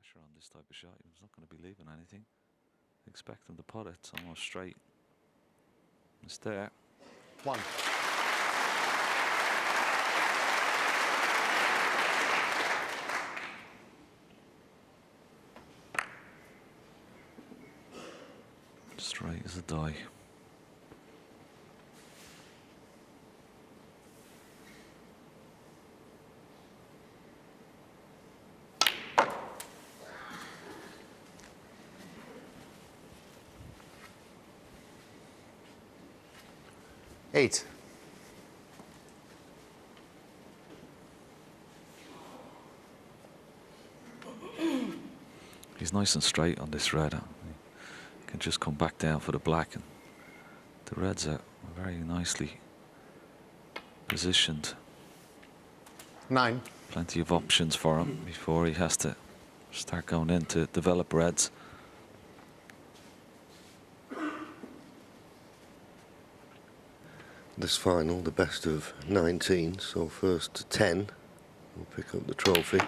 pressure on this type of shot. He's not going to be leaving anything. Expect him to putt it. It's almost straight. It's there. One. Straight as a die. Eight. He's nice and straight on this red. He can just come back down for the black, and the reds are very nicely positioned. 9. Plenty of options for him before he has to start going in to develop reds. This final, the best of 19, so first 10 will pick up the trophy.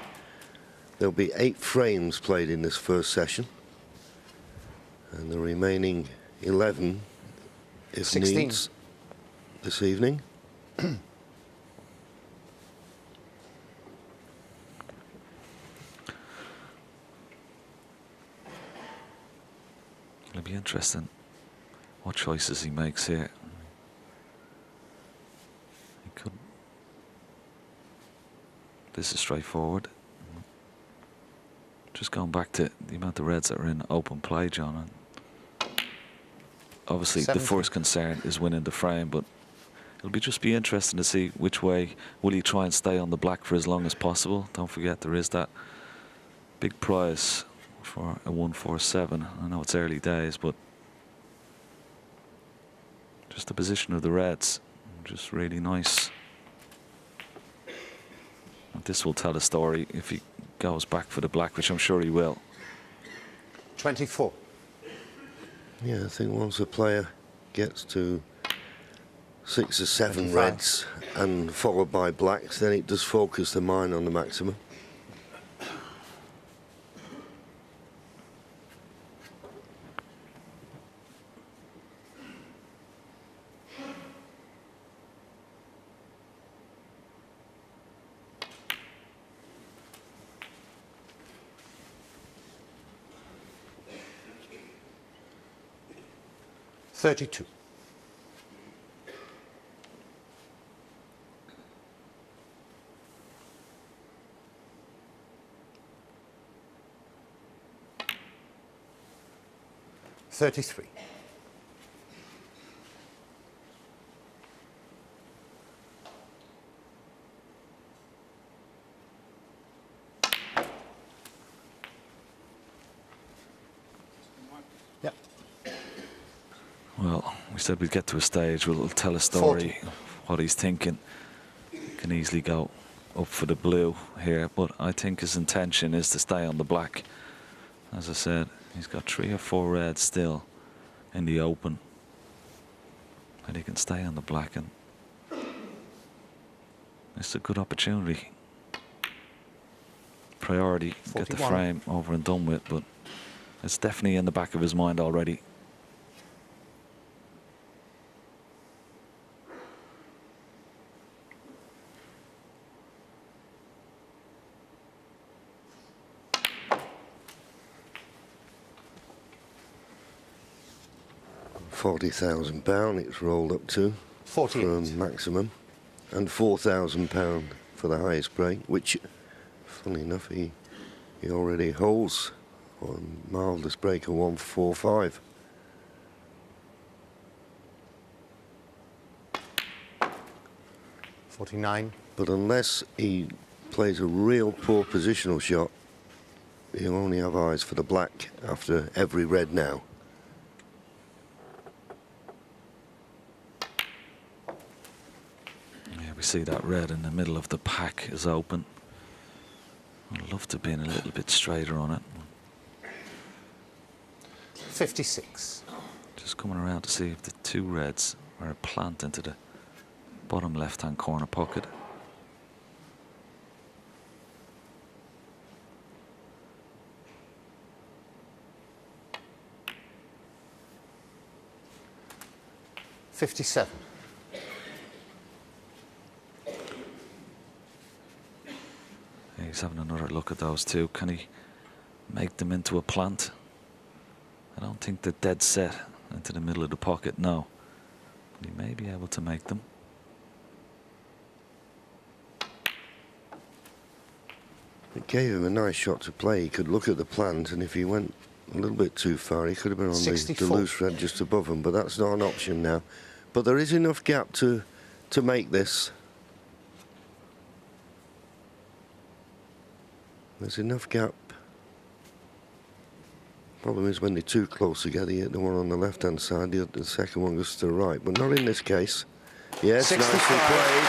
There'll be 8 frames played in this first session, and the remaining 11, if 16. needs, this evening. It'll be interesting what choices he makes here. He could. This is straightforward. Just going back to the amount of reds that are in open play, John. And obviously, 70. the first concern is winning the frame, but it'll just be interesting to see which way will he try and stay on the black for as long as possible. Don't forget there is that big prize for a 147. I know it's early days, but just the position of the reds, just really nice. And this will tell a story if he goes back for the black, which I'm sure he will. 24. Yeah, I think once a player gets to 6 or 7 25. reds and followed by blacks, then it does focus the mind on the maximum. $32. $33. Yep. Well, we said we'd get to a stage where it'll tell a story 40. of what he's thinking. He can easily go up for the blue here, but I think his intention is to stay on the black. As I said, he's got 3 or 4 reds still in the open, and he can stay on the black, and it's a good opportunity. Priority, get the 41. frame over and done with, but it's definitely in the back of his mind already. £40,000 it's rolled up to 48. from maximum, and £4,000 for the highest break, which, funny enough, he already holds on marvellous break of 145. $49. But unless he plays a real poor positional shot, he'll only have eyes for the black after every red now. Yeah, we see that red in the middle of the pack is open. I'd love to have been a little bit straighter on it. 56. Just coming around to see if the 2 reds are a plant into the bottom left-hand corner pocket. 57. He's having another look at those two. Can he make them into a plant? I don't think they're dead set into the middle of the pocket, no. But he may be able to make them. It gave him a nice shot to play. He could look at the plant, and if he went a little bit too far, he could have been on the 64. loose red just above him, but that's not an option now. But there is enough gap to make this. There's enough gap. Problem is when they're too close together, you hit the one on the left-hand side, the second one goes to the right, but not in this case. Yes, 65. nicely played.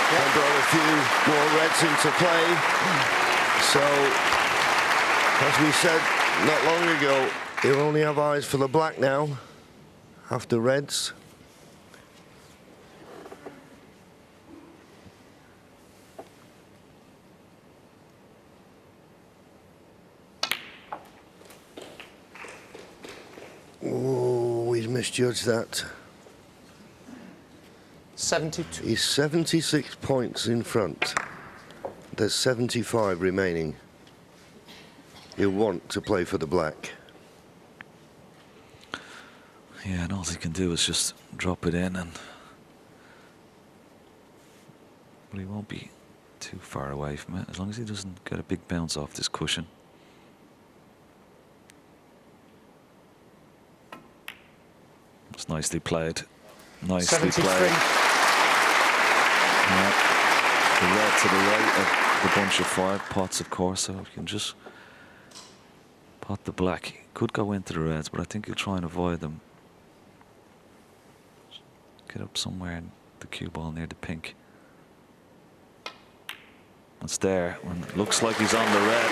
Yep. And brought a few more reds into play. So, as we said not long ago, he'll only have eyes for the black now, after reds. Oh, he's misjudged that. 72. He's 76 points in front. There's 75 remaining. He'll want to play for the black. Yeah, and all he can do is just drop it in, and but he won't be too far away from it as long as he doesn't get a big bounce off this cushion. It's nicely played. Nicely 73. played. Yeah. The red to the right of the bunch of 5 pots, of course, so you can just pot the black. He could go into the reds, but I think he'll try and avoid them. Get up somewhere in the cue ball near the pink. It's there. When it looks like he's on the red.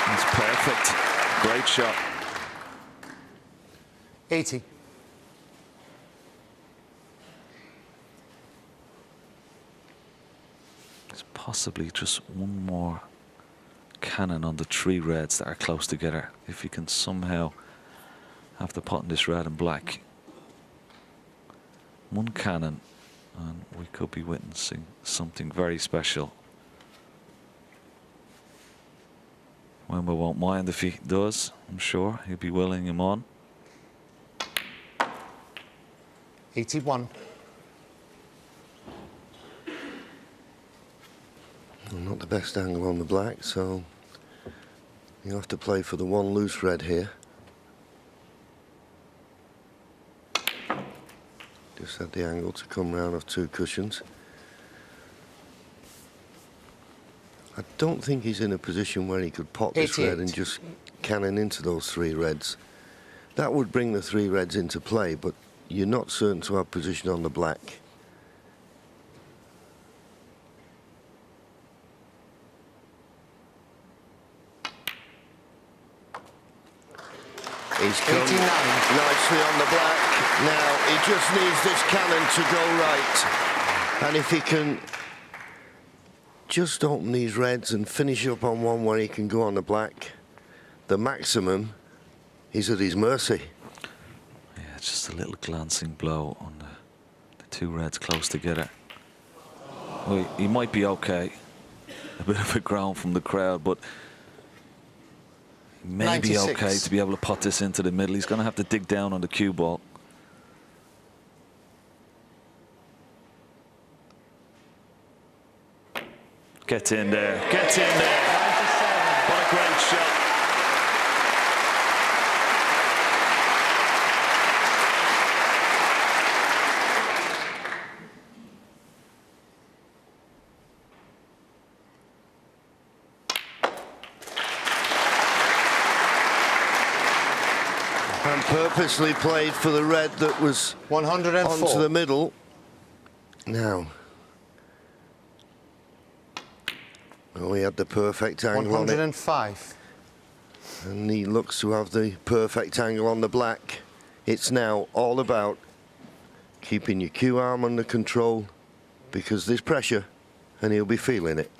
That's perfect. Great shot. 80. There's possibly just one more cannon on the 3 reds that are close together. If you can somehow have the pot in this red and black. One cannon, and we could be witnessing something very special. Wemba won't mind if he does, I'm sure. He'll be willing him on. 81. Well, not the best angle on the black, so you have to play for the one loose red here. Just had the angle to come round off 2 cushions. I don't think he's in a position where he could pot this 88. red and just cannon into those 3 reds. That would bring the 3 reds into play, but you're not certain to have position on the black. He's come 89. nicely on the black. Now, he just needs this cannon to go right. And if he can just open these reds and finish up on one where he can go on the black, the maximum is at his mercy. Yeah, it's just a little glancing blow on the 2 reds close together. Well, he might be okay. A bit of a groan from the crowd, but he may be 96. okay to be able to pot this into the middle. He's going to have to dig down on the cue ball. Gets in there. Gets in there. 97. What a great shot. And purposely played for the red that was 104. onto the middle. Now. Oh, he had the perfect angle on it. 105. And he looks to have the perfect angle on the black. It's now all about keeping your cue arm under control, because there's pressure and he'll be feeling it.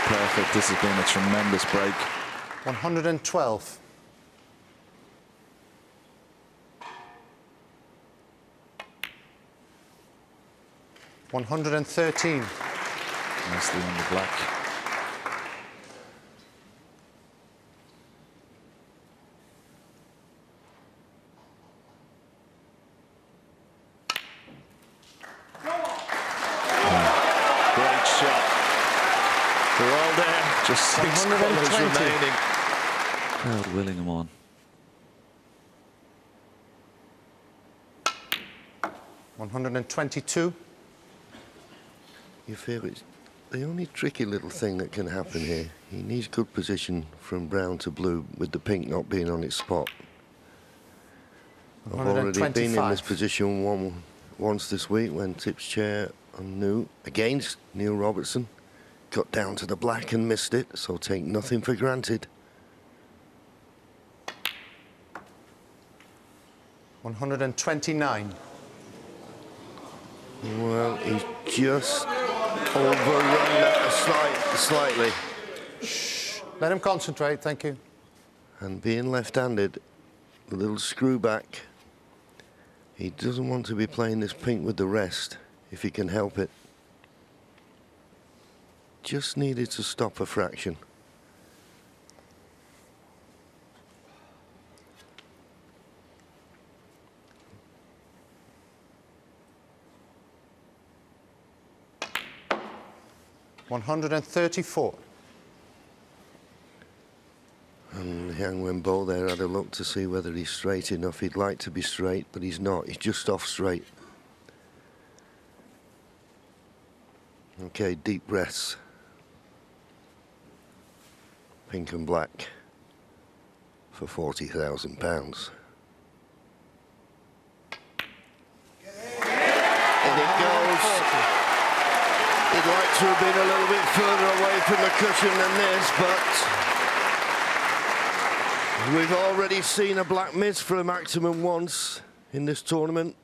perfect. This has been a tremendous break. 112. $113. Nicely on the black. Great shot. They're all there. Just 6 colours 120. remaining. Crowd willing him on. 122. You feel it's the only tricky little thing that can happen here. He needs good position from brown to blue with the pink not being on its spot. I've already been in this 125. position once this week when tips chair on new against Neil Robertson. Got down to the black and missed it, so take nothing for granted. 129. Well, he's just overrun that slightly. Let him concentrate, thank you. And being left-handed, the little screw back, he doesn't want to be playing this pink with the rest, if he can help it. Just needed to stop a fraction. $134. And Yang Wenbo there had a look to see whether he's straight enough. He'd like to be straight, but he's not. He's just off straight. Okay, deep breaths. Pink and black for £40,000. In it goes. He'd like to have been a little bit further away from the cushion than this, but we've already seen a black miss for a maximum once in this tournament.